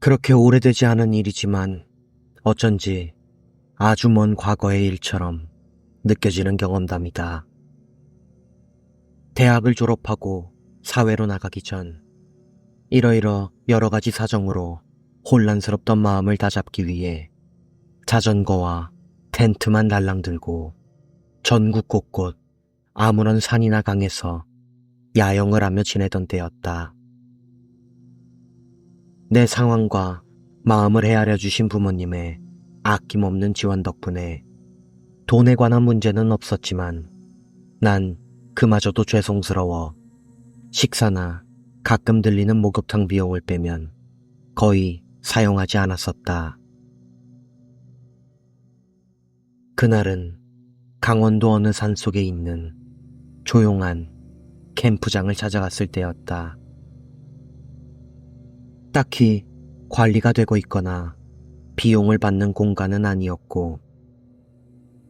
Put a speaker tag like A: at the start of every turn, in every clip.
A: 그렇게 오래되지 않은 일이지만 어쩐지 아주 먼 과거의 일처럼 느껴지는 경험담이다. 대학을 졸업하고 사회로 나가기 전 이러이러 여러 가지 사정으로 혼란스럽던 마음을 다잡기 위해 자전거와 텐트만 달랑 들고 전국 곳곳 아무런 산이나 강에서 야영을 하며 지내던 때였다. 내 상황과 마음을 헤아려 주신 부모님의 아낌없는 지원 덕분에 돈에 관한 문제는 없었지만 난 그마저도 죄송스러워 식사나 가끔 들리는 목욕탕 비용을 빼면 거의 사용하지 않았었다. 그날은 강원도 어느 산속에 있는 조용한 캠프장을 찾아갔을 때였다. 딱히 관리가 되고 있거나 비용을 받는 공간은 아니었고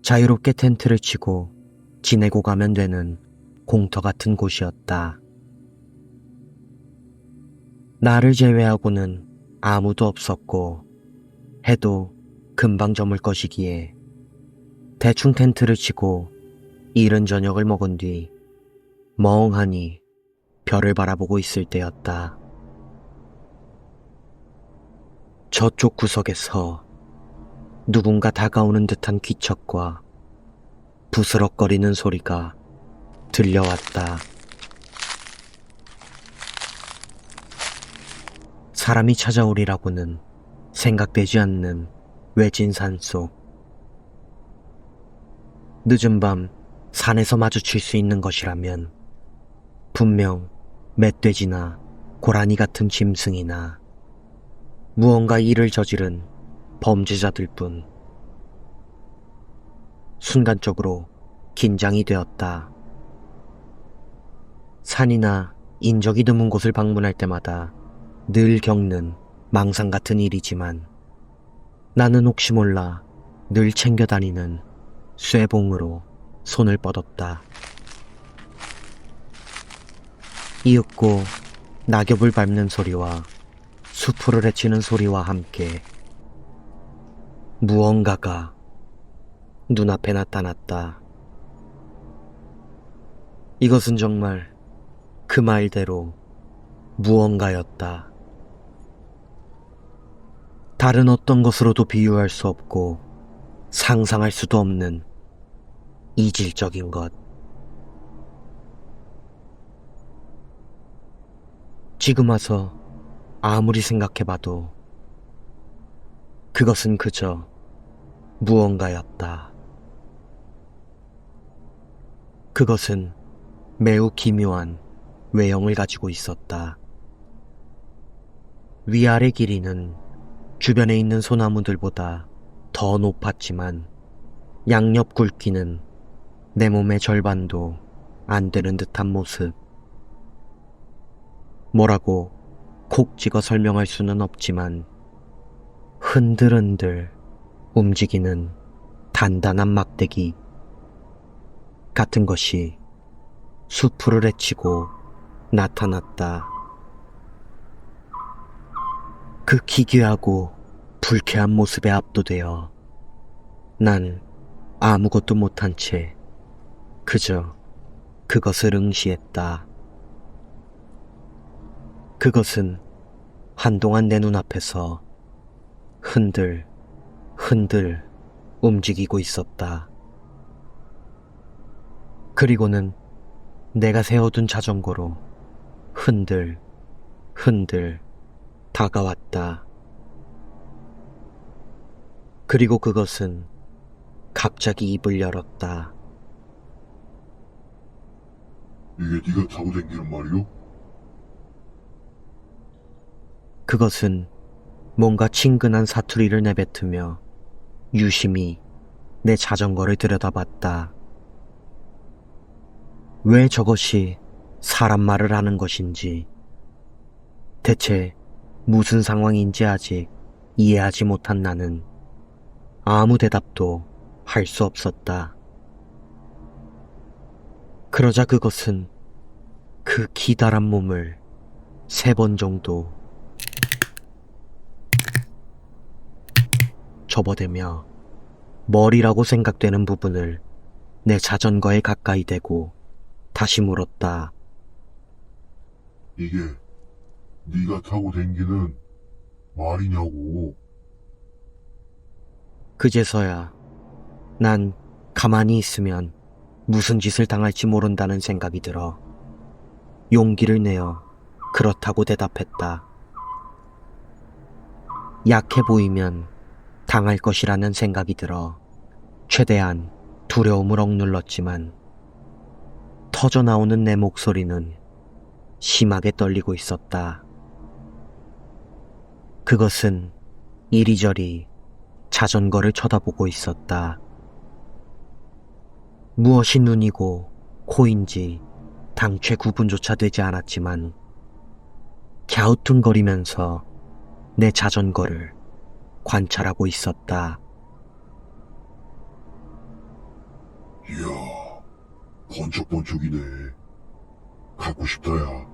A: 자유롭게 텐트를 치고 지내고 가면 되는 공터 같은 곳이었다. 나를 제외하고는 아무도 없었고 해도 금방 저물 것이기에 대충 텐트를 치고 이른 저녁을 먹은 뒤 멍하니 별을 바라보고 있을 때였다. 저쪽 구석에서 누군가 다가오는 듯한 기척과 부스럭거리는 소리가 들려왔다. 사람이 찾아오리라고는 생각되지 않는 외진 산속. 늦은 밤 산에서 마주칠 수 있는 것이라면 분명 멧돼지나 고라니 같은 짐승이나 무언가 일을 저지른 범죄자들 뿐. 순간적으로 긴장이 되었다. 산이나 인적이 드문 곳을 방문할 때마다 늘 겪는 망상 같은 일이지만 나는 혹시 몰라 늘 챙겨 다니는 쇠봉으로 손을 뻗었다. 이윽고 낙엽을 밟는 소리와 수풀을 헤치는 소리와 함께 무언가가 눈앞에 나타났다. 이것은 정말 그 말대로 무언가였다. 다른 어떤 것으로도 비유할 수 없고 상상할 수도 없는 이질적인 것. 지금 와서 아무리 생각해봐도 그것은 그저 무언가였다. 그것은 매우 기묘한 외형을 가지고 있었다. 위아래 길이는 주변에 있는 소나무들보다 더 높았지만 양옆 굵기는 내 몸의 절반도 안 되는 듯한 모습. 뭐라고 콕 찍어 설명할 수는 없지만 흔들흔들 움직이는 단단한 막대기 같은 것이 수풀을 헤치고 나타났다. 그 기괴하고 불쾌한 모습에 압도되어 난 아무것도 못한 채 그저 그것을 응시했다. 그것은 한동안 내 눈앞에서 흔들 움직이고 있었다. 그리고는 내가 세워둔 자전거로 흔들 다가왔다. 그리고 그것은 갑자기 입을 열었다.
B: 이게 네가 타고 댕기는 말이오?
A: 그것은 뭔가 친근한 사투리를 내뱉으며 유심히 내 자전거를 들여다봤다. 왜 저것이 사람 말을 하는 것인지, 대체 무슨 상황인지 아직 이해하지 못한 나는 아무 대답도 할 수 없었다. 그러자 그것은 그 기다란 몸을 3번 정도 접어대며 머리라고 생각되는 부분을 내 자전거에 가까이 대고 다시 물었다.
B: 이게 네가 타고 댕기는 말이냐고.
A: 그제서야 난 가만히 있으면 무슨 짓을 당할지 모른다는 생각이 들어 용기를 내어 그렇다고 대답했다. 약해 보이면 당할 것이라는 생각이 들어 최대한 두려움을 억눌렀지만 터져나오는 내 목소리는 심하게 떨리고 있었다. 그것은 이리저리 자전거를 쳐다보고 있었다. 무엇이 눈이고 코인지 당최 구분조차 되지 않았지만 갸우뚱거리면서 내 자전거를 관찰하고 있었다.
B: 이야, 번쩍번쩍이네. 갖고 싶다, 야.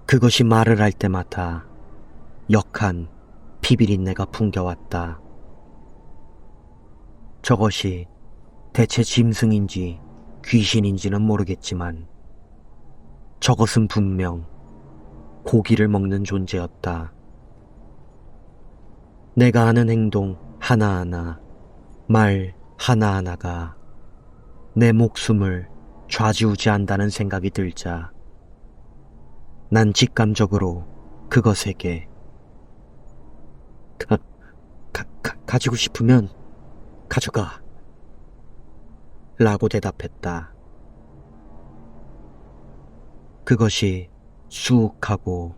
A: 그것이 말을 할 때마다 역한 피비린내가 풍겨왔다. 저것이 대체 짐승인지 귀신인지는 모르겠지만 저것은 분명 고기를 먹는 존재였다. 내가 하는 행동 하나하나, 말 하나하나가 내 목숨을 좌지우지한다는 생각이 들자 난 직감적으로 그것에게 가지고 싶으면 가져가 라고 대답했다. 그것이 쑥 하고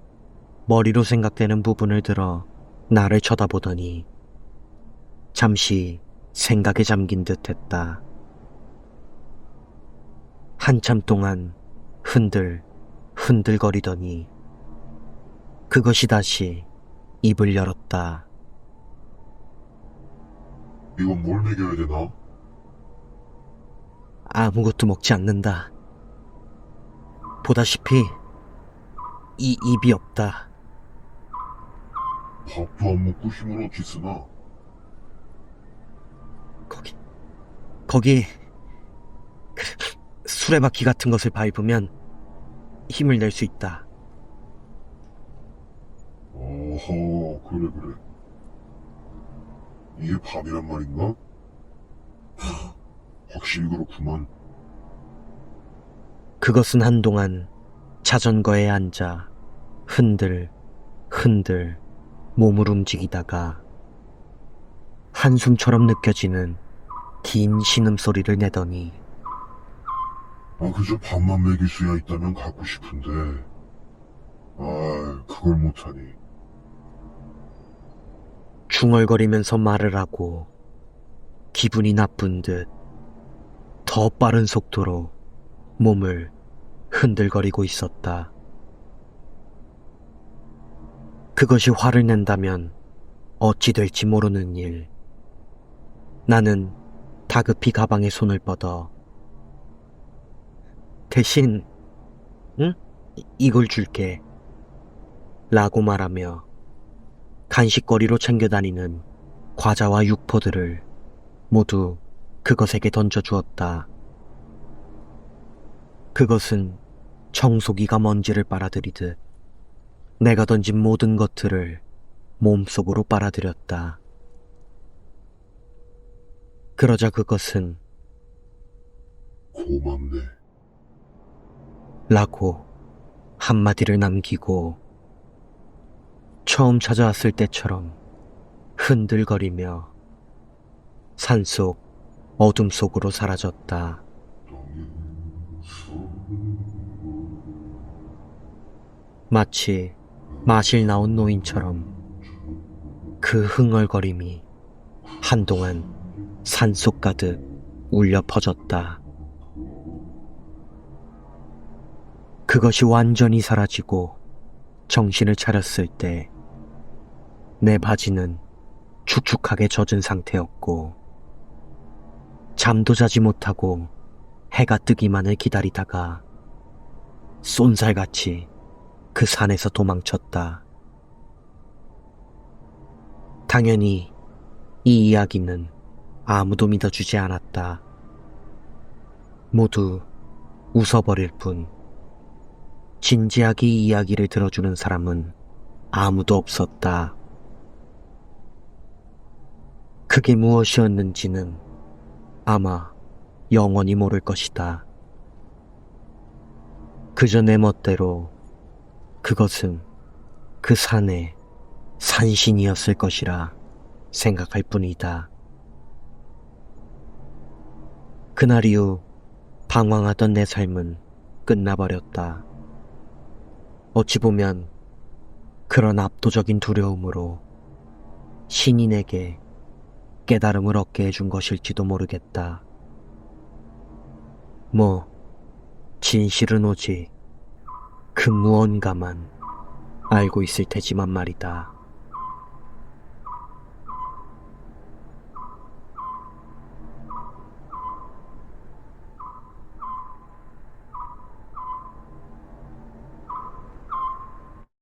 A: 머리로 생각되는 부분을 들어 나를 쳐다보더니 잠시 생각에 잠긴 듯 했다. 한참 동안 흔들거리더니 그것이 다시 입을 열었다.
B: 이건 뭘 먹여야 되나?
A: 아무것도 먹지 않는다. 보다시피 입이 없다.
B: 밥도 안 먹고 힘을 어찌 쓰나?
A: 거기 수레바퀴 같은 것을 밟으면 힘을 낼 수 있다.
B: 어허, 그래. 이게 밥이란 말인가? 확실히 그렇구만.
A: 그것은 한동안 자전거에 앉아 흔들 몸을 움직이다가 한숨처럼 느껴지는 긴 신음소리를 내더니
B: 그저 밥만 먹일 수야 있다면 갖고 싶은데. 그걸 못하니.
A: 중얼거리면서 말을 하고 기분이 나쁜 듯 더 빠른 속도로 몸을 흔들거리고 있었다. 그것이 화를 낸다면 어찌 될지 모르는 일. 나는 다급히 가방에 손을 뻗어 대신 이걸 줄게 라고 말하며 간식거리로 챙겨다니는 과자와 육포들을 모두 그것에게 던져주었다. 그것은 청소기가 먼지를 빨아들이듯 내가 던진 모든 것들을 몸속으로 빨아들였다. 그러자 그것은
B: 고맙네.
A: 라고 한마디를 남기고 처음 찾아왔을 때처럼 흔들거리며 산속 어둠 속으로 사라졌다. 마치 마실 나온 노인처럼 그 흥얼거림이 한동안 산속 가득 울려 퍼졌다. 그것이 완전히 사라지고 정신을 차렸을 때 내 바지는 축축하게 젖은 상태였고 잠도 자지 못하고 해가 뜨기만을 기다리다가 쏜살같이 그 산에서 도망쳤다. 당연히 이 이야기는 아무도 믿어주지 않았다. 모두 웃어버릴 뿐 진지하게 이 이야기를 들어주는 사람은 아무도 없었다. 그게 무엇이었는지는 아마 영원히 모를 것이다. 그저 내 멋대로 그것은 그 산의 산신이었을 것이라 생각할 뿐이다. 그날 이후 방황하던 내 삶은 끝나버렸다. 어찌 보면 그런 압도적인 두려움으로 신이 내게 깨달음을 얻게 해준 것일지도 모르겠다. 진실은 오직 그 무언가만 알고 있을 테지만 말이다.